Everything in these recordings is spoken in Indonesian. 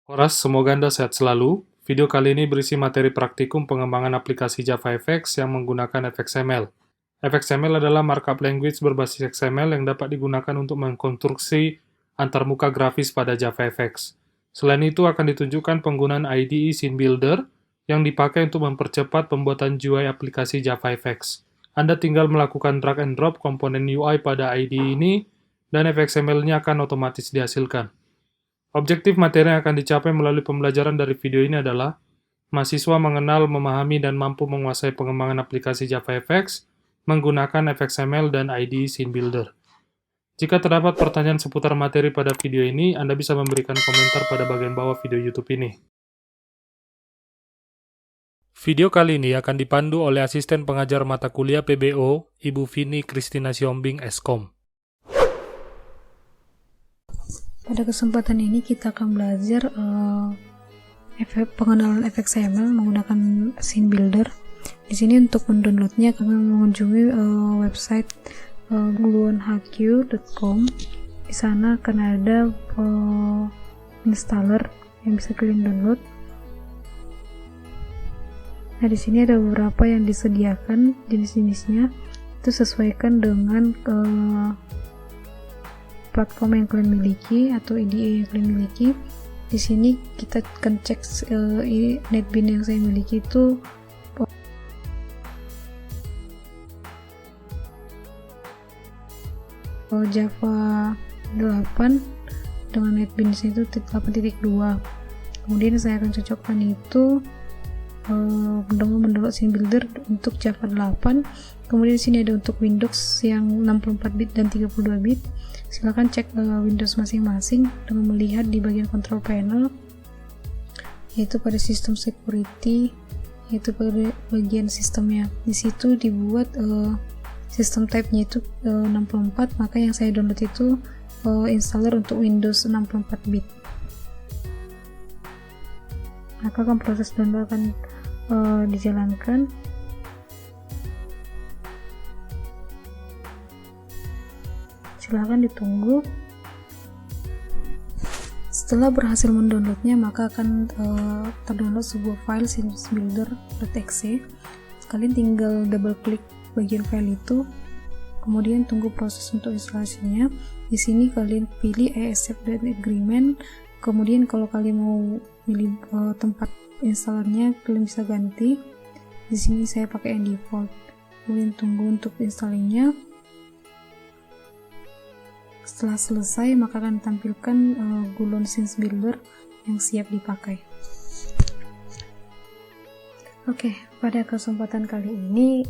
Horas, semoga Anda sehat selalu. Video kali ini berisi materi praktikum pengembangan aplikasi JavaFX yang menggunakan FXML. FXML adalah markup language berbasis XML yang dapat digunakan untuk mengkonstruksi antarmuka grafis pada JavaFX. Selain itu, akan ditunjukkan penggunaan IDE Scene Builder yang dipakai untuk mempercepat pembuatan GUI aplikasi JavaFX. Anda tinggal melakukan drag and drop komponen UI pada IDE ini, dan FXML-nya akan otomatis dihasilkan. Objektif materi yang akan dicapai melalui pembelajaran dari video ini adalah mahasiswa mengenal, memahami, dan mampu menguasai pengembangan aplikasi JavaFX menggunakan FXML dan IDE Scene Builder. Jika terdapat pertanyaan seputar materi pada video ini, Anda bisa memberikan komentar pada bagian bawah video YouTube ini. Video kali ini akan dipandu oleh asisten pengajar mata kuliah PBO, Ibu Vini Kristina Siombing, Eskom. Pada kesempatan ini kita akan belajar pengenalan FXML menggunakan Scene Builder. Di sini untuk mendownloadnya kami mengunjungi website gluonhq.com. Di sana akan ada installer yang bisa kalian download. Nah, di sini ada beberapa yang disediakan, jenis-jenisnya itu sesuaikan dengan platform yang kalian miliki atau IDE yang kalian miliki. Di sini kita akan cek NetBeans yang saya miliki itu Java 8 dengan NetBeans itu 8.2. Kemudian saya akan cocokkan itu dengan mendownload Scene Builder untuk Java 8. Kemudian di sini ada untuk Windows yang 64 bit dan 32 bit. Silahkan cek Windows masing-masing dengan melihat di bagian control panel, yaitu pada sistem security, yaitu pada bagian sistemnya. Di situ dibuat sistem type-nya itu 64, maka yang saya download itu installer untuk Windows 64 bit. Maka kan proses download akan dijalankan. Silahkan ditunggu. Setelah berhasil mendownloadnya, maka akan terdownload sebuah file scenebuilder.exe. Kalian tinggal double klik bagian file itu, kemudian tunggu proses untuk instalasinya. Di sini kalian pilih I accept dan agreement. Kemudian kalau kalian mau pilih tempat installernya, kalian bisa ganti. Di sini saya pakai yang default. Kemudian tunggu untuk installingnya. Setelah selesai, maka akan tampilkan Gluon Scene Builder yang siap dipakai. Oke, pada kesempatan kali ini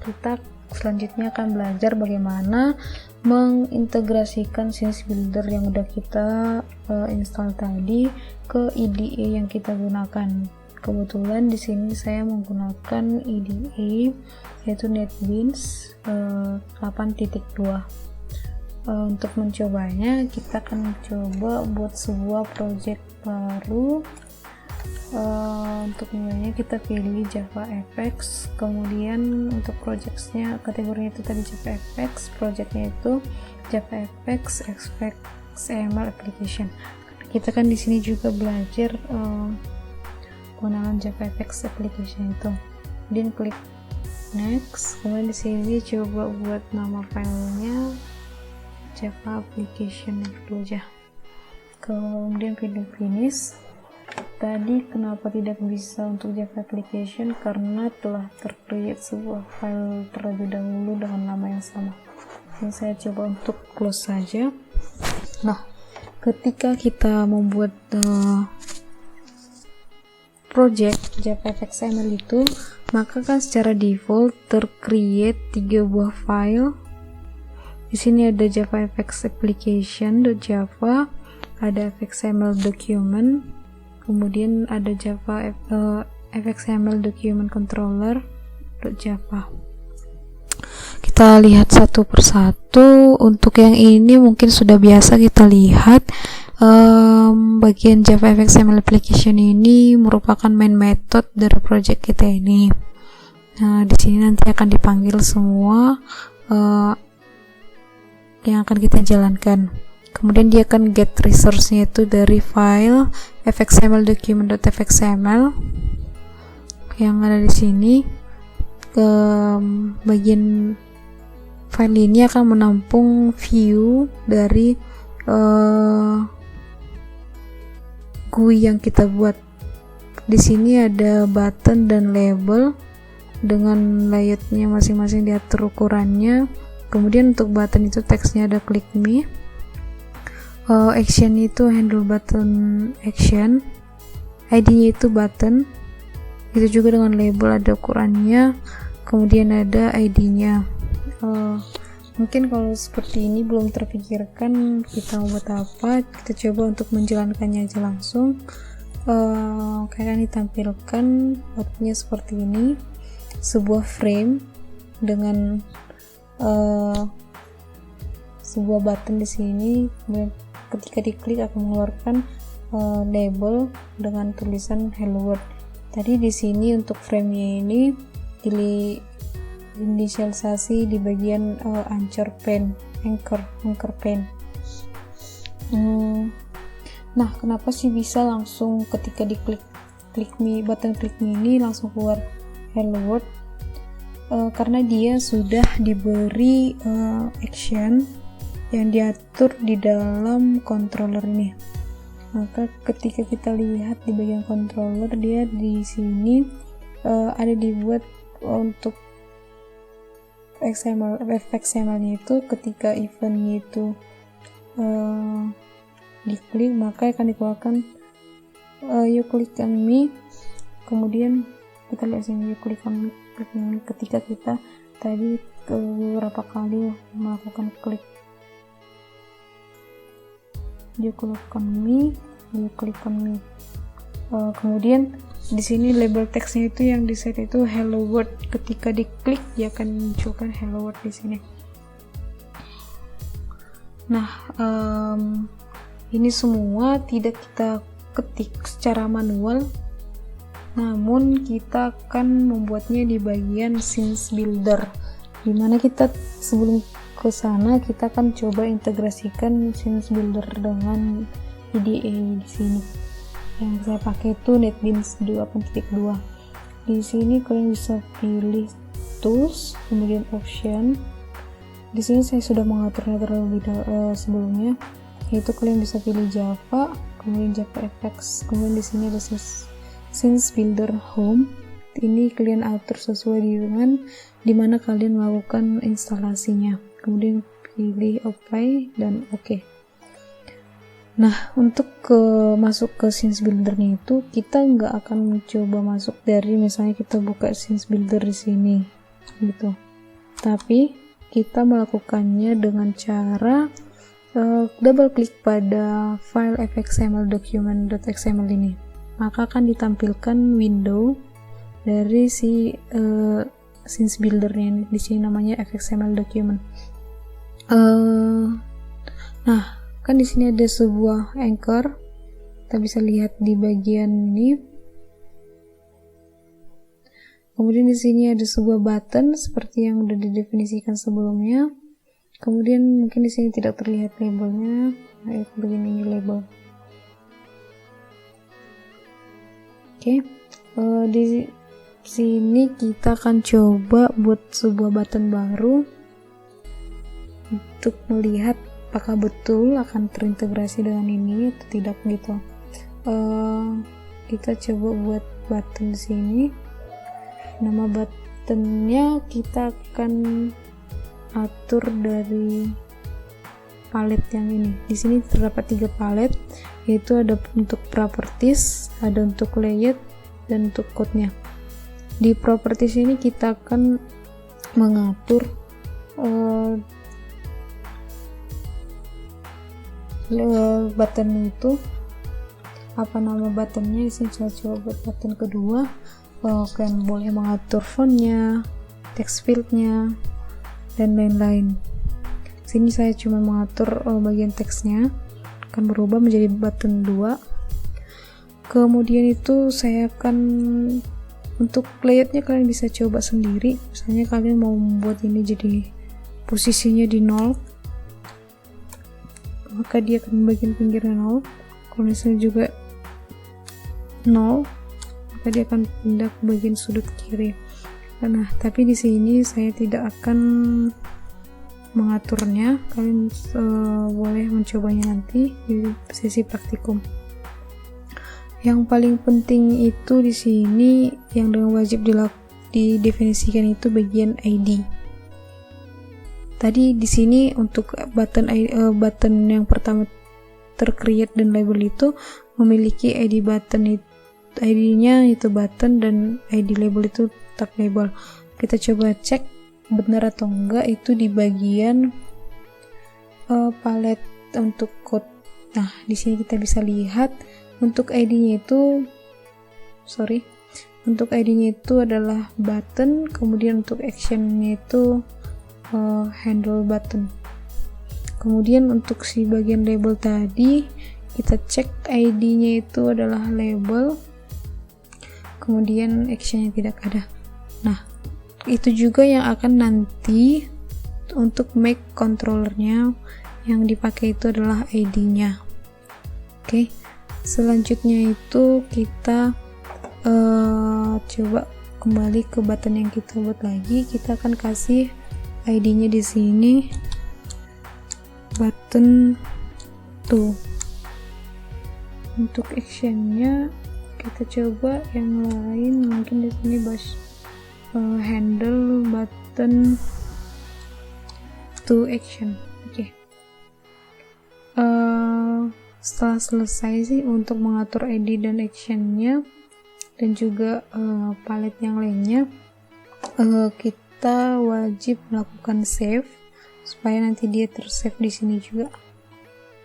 kita selanjutnya akan belajar bagaimana mengintegrasikan Scene Builder yang udah kita install tadi ke IDE yang kita gunakan. Kebetulan di sini saya menggunakan IDE yaitu NetBeans 8.2. Untuk mencobanya, kita akan coba buat sebuah project baru. Untuk mulainya kita pilih JavaFX, kemudian untuk projectnya kategorinya itu tadi JavaFX, projectnya itu JavaFX XML application. Kita kan di sini juga belajar pengenalan JavaFX application itu. Kemudian klik next, kemudian di sini coba buat nama filenya Java application itu aja. Kemudian pilih finish. Tadi kenapa tidak bisa untuk Java application? Karena telah tercreate sebuah file terlebih dahulu dengan nama yang sama. Ini saya coba untuk close saja. Nah, ketika kita membuat project Java XML itu, maka kan secara default tercreate 3 buah file. Di sini ada JavaFX application.java, ada FXML document, kemudian ada Java FXML document controller.java. Kita lihat satu persatu. Untuk yang ini mungkin sudah biasa kita lihat. Bagian Java FXML application ini merupakan main method dari project kita ini. Nah, di sini nanti akan dipanggil semua yang akan kita jalankan. Kemudian dia akan get resource-nya itu dari file fxml document.fxml yang ada di sini. Ke bagian file ini akan menampung view dari GUI yang kita buat. Di sini ada button dan label dengan layoutnya masing-masing, diatur ukurannya. Kemudian untuk button itu teksnya ada click me, action itu handle button action, ID-nya itu button, itu juga dengan label ada ukurannya, kemudian ada ID-nya. Mungkin kalau seperti ini belum terpikirkan kita mau buat apa, kita coba untuk menjalankannya aja langsung. Kayak ditampilkan outputnya seperti ini, sebuah frame dengan sebuah button di sini. Kemudian ketika diklik akan mengeluarkan label dengan tulisan hello world. Tadi di sini untuk frame-nya ini inisialisasi di bagian anchor pen. Nah, kenapa sih bisa langsung ketika diklik button click me ini langsung keluar hello world? Karena dia sudah diberi action yang diatur di dalam controller ini. Maka ketika kita lihat di bagian controller, dia di sini ada dibuat untuk fxml-nya itu ketika eventnya itu diklik, maka akan dikeluarkan you click on me. Kemudian kita lihat sini, you click on me ketika kita tadi beberapa kali melakukan klik. You click on me, you click on me. Kemudian di sini label teksnya itu yang di set itu hello world. Ketika diklik dia akan munculkan hello world di sini. Nah, ini semua tidak kita ketik secara manual, namun kita akan membuatnya di bagian scenes builder, dimana kita sebelum ke sana kita akan coba integrasikan scenes builder dengan IDE di sini. Yang saya pakai itu NetBeans 2.2. Di sini kalian bisa pilih tools, kemudian option. Di sini saya sudah mengaturnya terlebih sebelumnya, yaitu kalian bisa pilih Java, kemudian Java FX, kemudian di sini ada scenes builder home. Ini kalian atur sesuai dengan dimana kalian melakukan instalasinya, kemudian pilih apply dan oke. Nah, untuk masuk ke scenes buildernya itu kita nggak akan mencoba masuk dari misalnya kita buka scenes builder di sini gitu, tapi kita melakukannya dengan cara double klik pada file fxml document.xml ini, maka akan ditampilkan window dari si scenes buildernya ini. Di sini namanya fxml document. Nah, kan di sini ada sebuah anchor, kita bisa lihat di bagian ini. Kemudian di sini ada sebuah button seperti yang sudah didefinisikan sebelumnya. Kemudian mungkin di sini tidak terlihat labelnya, nah, begini label. Oke, di sini kita akan coba buat sebuah button baru untuk melihat apakah betul akan terintegrasi dengan ini atau tidak gitu. Kita coba buat button di sini. Nama buttonnya kita akan atur dari palet yang ini. Di sini terdapat 3 palet, yaitu ada untuk properties, ada untuk layout, dan untuk code-nya. Di properties ini kita akan mengatur button itu apa nama buttonnya. Di sini saya coba buat button kedua. Kalian boleh mengatur fontnya, text fieldnya, dan lain-lain. Sini saya cuma mengatur bagian teksnya akan berubah menjadi button 2. Kemudian itu saya akan untuk layoutnya kalian bisa coba sendiri. Misalnya kalian mau membuat ini jadi posisinya di 0, maka dia akan bagian pinggirnya 0. Kalau misalnya juga 0, maka dia akan pindah ke bagian sudut kiri. Nah, tapi di sini saya tidak akan mengaturnya. Kalian boleh mencobanya nanti di sesi praktikum. Yang paling penting itu di sini yang dengan wajib didefinisikan itu bagian ID. Tadi di sini untuk button yang pertama tercreate dan label itu memiliki ID button itu, ID-nya itu button dan ID label itu tag label. Kita coba cek benar atau enggak itu di bagian palet untuk code. Nah, di sini kita bisa lihat untuk ID-nya itu adalah button, kemudian untuk action-nya itu handle button. Kemudian untuk si bagian label tadi kita cek ID-nya itu adalah label, kemudian action-nya tidak ada. Nah, itu juga yang akan nanti untuk make controllernya yang dipakai itu adalah ID-nya. Oke. Selanjutnya itu kita coba kembali ke button yang kita buat lagi. Kita akan kasih ID-nya di sini button 2. Untuk action-nya kita coba yang lain, mungkin di sini handle button to action. Oke. Setelah selesai sih untuk mengatur ID dan actionnya dan juga palet yang lainnya, kita wajib melakukan save supaya nanti dia tersave di sini juga.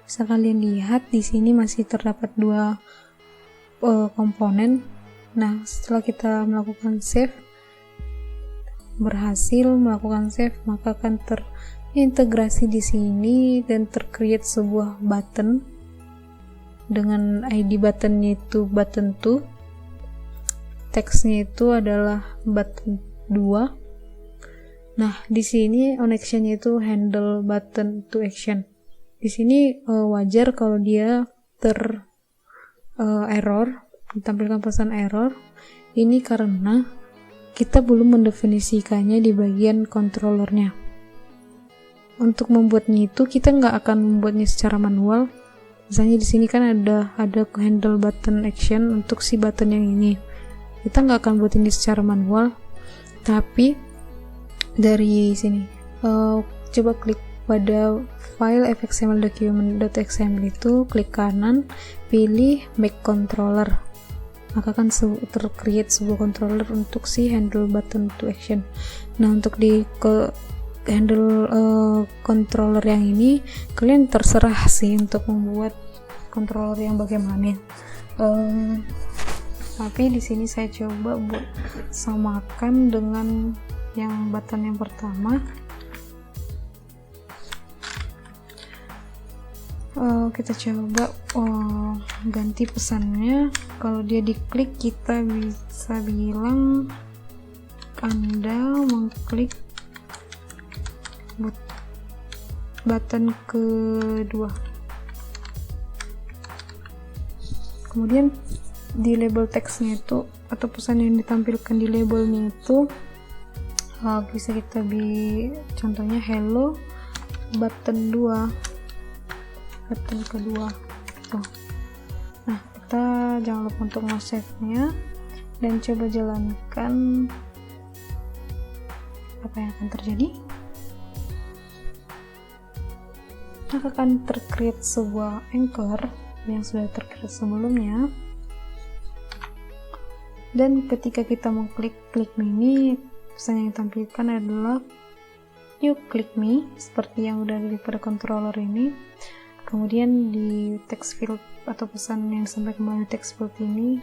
Bisa kalian lihat di sini masih terdapat 2 komponen. Nah, setelah kita melakukan save, berhasil melakukan save, maka akan terintegrasi di sini dan tercreate sebuah button dengan ID buttonnya itu button 2, teksnya itu adalah button 2. Nah, di sini on action itu handle button to action. Di sini wajar kalau dia error, ditampilkan pesan error. Ini karena kita belum mendefinisikannya di bagian controllernya. Untuk membuatnya itu kita nggak akan membuatnya secara manual. Misalnya di sini kan ada handle button action untuk si button yang ini. Kita nggak akan buat ini secara manual, tapi dari sini coba klik pada file fxml document.xml itu, klik kanan, pilih make controller, maka akan tercreate sebuah controller untuk si handle button to action. Nah, untuk di handle controller yang ini kalian terserah sih untuk membuat controller yang bagaimana. Tapi di sini saya coba buat samakan dengan yang button yang pertama. Kita coba ganti pesannya. Kalau dia diklik, kita bisa bilang Anda mengklik button kedua. Kemudian di label teksnya itu atau pesan yang ditampilkan di labelnya itu bisa kita contohnya hello button 2, button kedua tuh. Nah, kita jangan lupa untuk nge-save nya dan coba jalankan. Apa yang akan terjadi? Maka akan tercreate sebuah anchor yang sudah tercreate sebelumnya, dan ketika kita mengklik ini, pesan yang ditampilkan adalah you click me, seperti yang udah ada pada controller ini. Kemudian di text field atau pesan yang disampaikan melalui text field ini,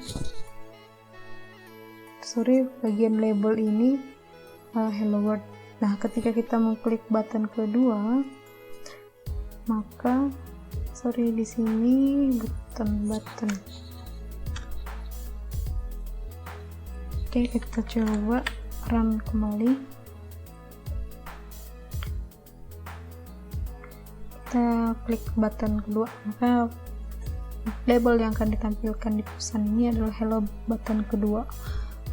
bagian label ini hello world. Nah, ketika kita mengklik button kedua, maka di sini button. Oke, kita coba run kembali. Kita klik button kedua, maka label yang akan ditampilkan di pesan ini adalah hello button kedua.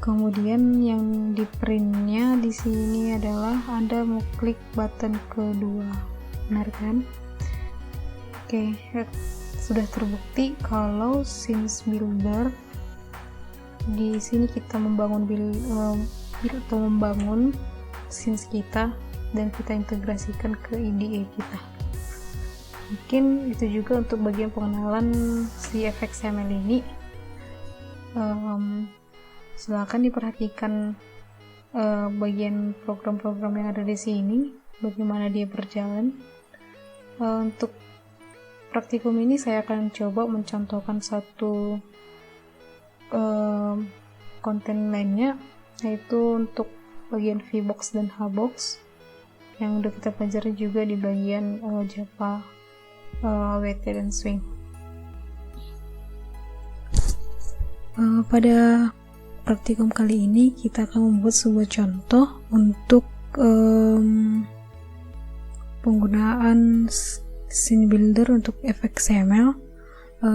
Kemudian yang di printnya di sini adalah Anda mau klik button kedua, benar kan? Oke, sudah terbukti kalau scenes builder di sini kita membangun membangun scenes kita dan kita integrasikan ke IDE kita. Mungkin itu juga untuk bagian pengenalan si FXML ini. Silakan diperhatikan bagian program-program yang ada di sini, bagaimana dia berjalan. Untuk praktikum ini saya akan coba mencontohkan satu konten lainnya, yaitu untuk bagian VBox dan HBox yang udah kita pelajari juga di bagian Java WT dan Swing. Pada praktikum kali ini kita akan membuat sebuah contoh untuk penggunaan scene builder untuk FXML.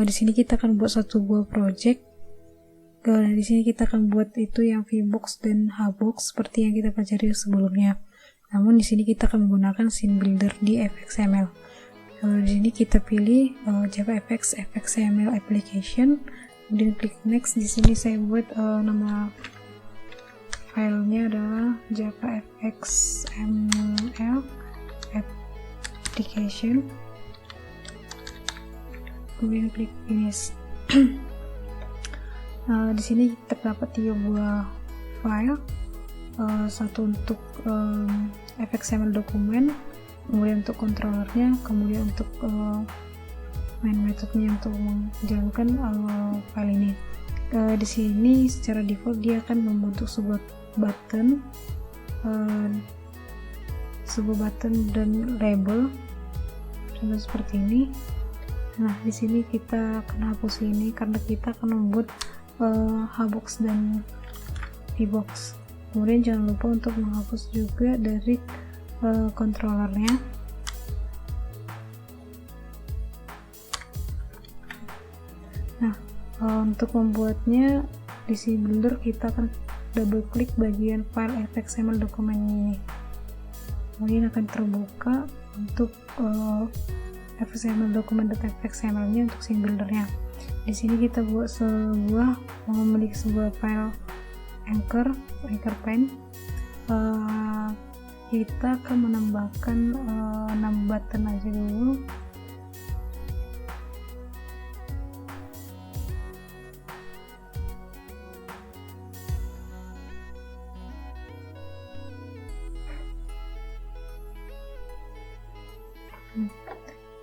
Di sini kita akan buat satu buah project. Di sini kita akan buat itu yang VBox dan HBox seperti yang kita pelajari sebelumnya. Namun di sini kita akan menggunakan scene builder di FXML. Di sini kita pilih JavaFX FXML application. Kemudian klik next. Di sini saya buat nama filenya adalah JavaFXML application. Kemudian klik finish. Di sini terdapat 3 buah file, satu untuk FXML dokumen, kemudian untuk controllernya, kemudian untuk main metodenya untuk menjalankan file ini. Di sini secara default dia akan membentuk sebuah button dan label contoh seperti ini. Nah, di sini kita akan hapus ini karena kita akan membuat HBox dan VBox. Kemudian jangan lupa untuk menghapus juga dari controllernya. Nah, untuk membuatnya di scene builder kita akan double klik bagian file FXML dokumen ini. Kemudian akan terbuka untuk FXML dokumen dan FXML-nya untuk scene buildernya. Di sini kita buat memiliki sebuah file anchor pen. Kita akan menambahkan 6 button aja dulu.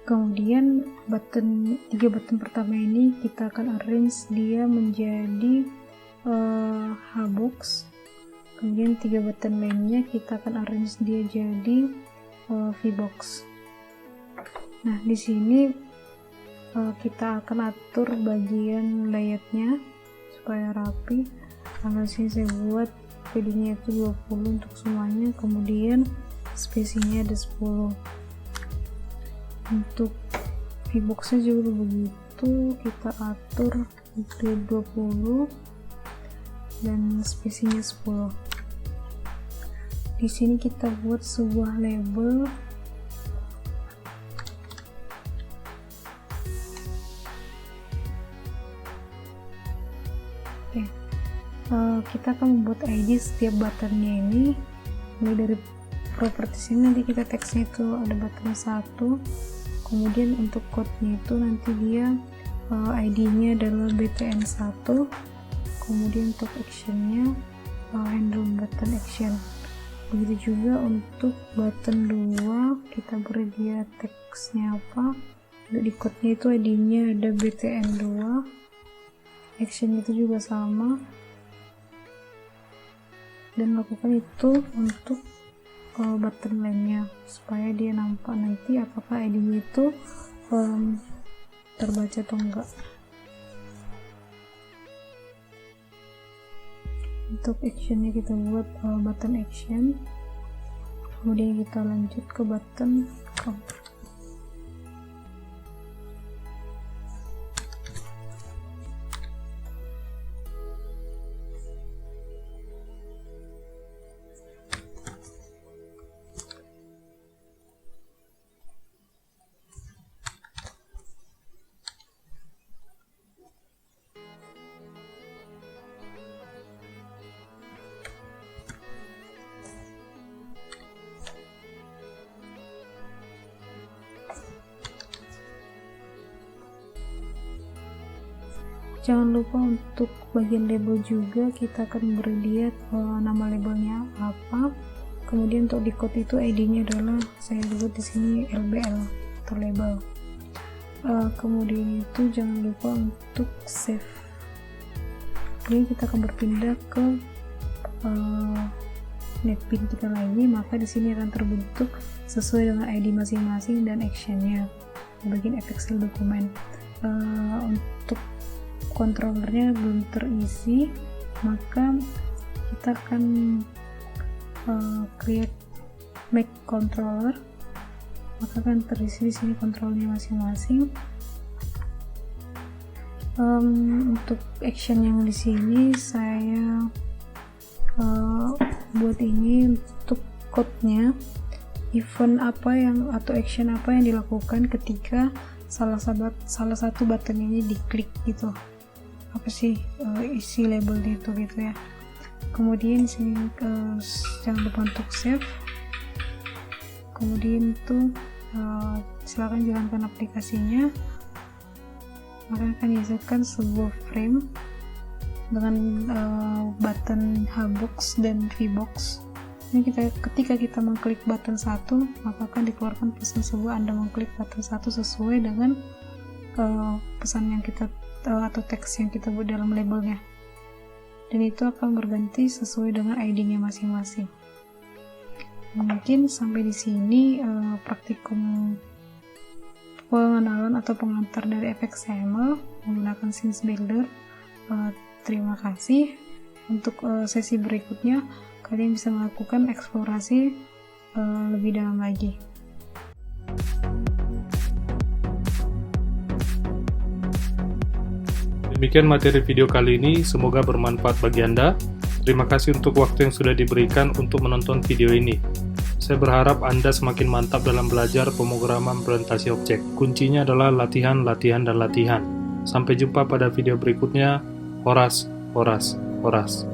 Kemudian 3 button pertama ini kita akan arrange dia menjadi HBox. Kemudian 3 button lainnya kita akan arrange dia jadi VBox. Nah, di sini kita akan atur bagian layoutnya supaya rapi. Di sini saya buat PD-nya itu 20 untuk semuanya, kemudian spacing-nya ada 10. Untuk VBox-nya juga begitu, kita atur itu 20 dan spacing-nya 10. Di sini kita buat sebuah label. Oke. Kita akan membuat ID setiap buttonnya ini. Mulai dari properties ini nanti kita teksnya itu ada button 1. Kemudian untuk code-nya itu nanti dia ID-nya adalah btn1. Kemudian untuk action-nya handle button action. Begitu juga untuk button 2 kita beri dia teksnya apa. Di code-nya itu ID-nya ada btn2. Action itu juga sama. Dan lakukan itu untuk button lainnya supaya dia nampak nanti apakah ID-nya itu terbaca atau enggak. Untuk actionnya kita buat button action, kemudian kita lanjut ke button count. Jangan lupa untuk bagian label juga kita akan beri dia nama labelnya apa. Kemudian untuk di code itu ID-nya adalah saya sebut di sini LBL atau label. Kemudian itu jangan lupa untuk save. Kemudian kita akan berpindah ke netpin kita lagi, maka di sini akan terbentuk sesuai dengan ID masing-masing dan actionnya di bagian FXL dokumen. Untuk controllernya belum terisi, maka kita akan create make controller, maka akan terisi di sini kontrolnya masing-masing. Untuk action yang di sini saya buat ini untuk code-nya, event apa yang atau action apa yang dilakukan ketika salah satu button ini diklik gitu, apa sih isi label itu gitu ya. Kemudian sini jangan lupa untuk save. Kemudian itu silakan jalankan aplikasinya, maka akan dihasilkan sebuah frame dengan button Hbox dan Vbox. Ini ketika kita mengklik button 1, maka akan dikeluarkan pesan sebuah Anda mengklik button 1 sesuai dengan pesan yang kita atau teks yang kita buat dalam labelnya, dan itu akan berganti sesuai dengan ID-nya masing-masing. Mungkin sampai di sini praktikum pengenalan atau pengantar dari FXML menggunakan Scenes Builder. Terima kasih. Untuk sesi berikutnya kalian bisa melakukan eksplorasi lebih dalam lagi. Demikian materi video kali ini, semoga bermanfaat bagi Anda. Terima kasih untuk waktu yang sudah diberikan untuk menonton video ini. Saya berharap Anda semakin mantap dalam belajar pemrograman presentasi objek. Kuncinya adalah latihan, latihan, dan latihan. Sampai jumpa pada video berikutnya. Horas, horas, horas.